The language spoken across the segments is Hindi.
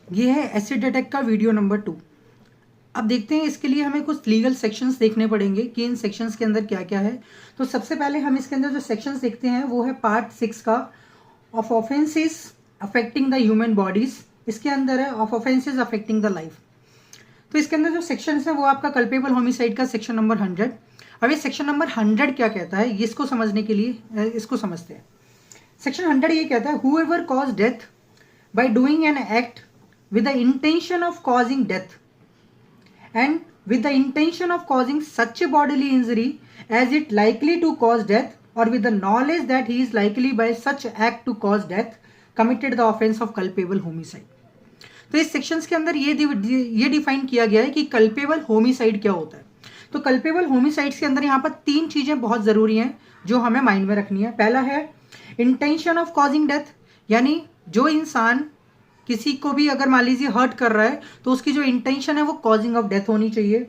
ये है एसिड अटैक का वीडियो नंबर 2। अब देखते हैं, इसके लिए हमें कुछ लीगल सेक्शंस देखने पड़ेंगे कि इन सेक्शंस के अंदर क्या क्या है। तो सबसे पहले हम इसके अंदर जो सेक्शंस देखते हैं वो है पार्ट 6 का of offences affecting the human bodies. इसके अंदर है of offences affecting the life. तो इसके अंदर जो सेक्शन है वो आपका कल्पेबल होमिसाइड का सेक्शन नंबर 100। अब ये सेक्शन नंबर 100 क्या कहता है, इसको समझने के लिए इसको समझते हैं। सेक्शन 100 ये कहता है whoever cause death by doing an act with the intention of causing death and with the intention of causing such a bodily injury as it likely to cause death or with the knowledge that he is likely by such act to cause death committed the offense of culpable homicide। तो इस सेक्शंस के अंदर ये डिफाइन किया गया है कि कल्पेबल होमिसाइड क्या होता है। तो कल्पेबल होमिसाइड्स के अंदर यहाँ पर 3 चीजें बहुत जरूरी हैं जो हमें माइंड में रखनी है। पहला है इंटेंशन ऑफ कॉजिंग डेथ, यानी जो इंसान किसी को भी अगर मान लीजिए हर्ट कर रहा है तो उसकी जो इंटेंशन है वो कॉजिंग ऑफ डेथ होनी चाहिए।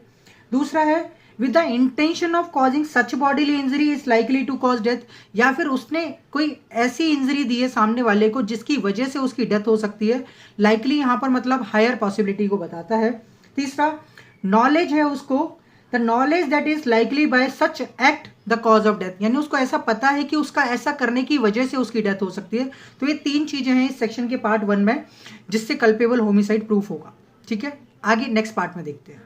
दूसरा है with the intention of causing such bodily injury is likely to cause death, या फिर उसने कोई ऐसी इंजरी दी है सामने वाले को जिसकी वजह से उसकी डेथ हो सकती है। लाइकली यहाँ पर मतलब हायर पॉसिबिलिटी को बताता है। तीसरा नॉलेज है उसको, the knowledge that is likely bye such act the cause of death, यानी उसको ऐसा पता है कि उसका ऐसा करने की वजह से उसकी डेथ हो सकती है। तो ये 3 चीजें हैं इस सेक्शन के पार्ट 1 में जिससे कल्पेबल होमिसाइड प्रूफ होगा। ठीक है, आगे नेक्स्ट पार्ट में देखते हैं।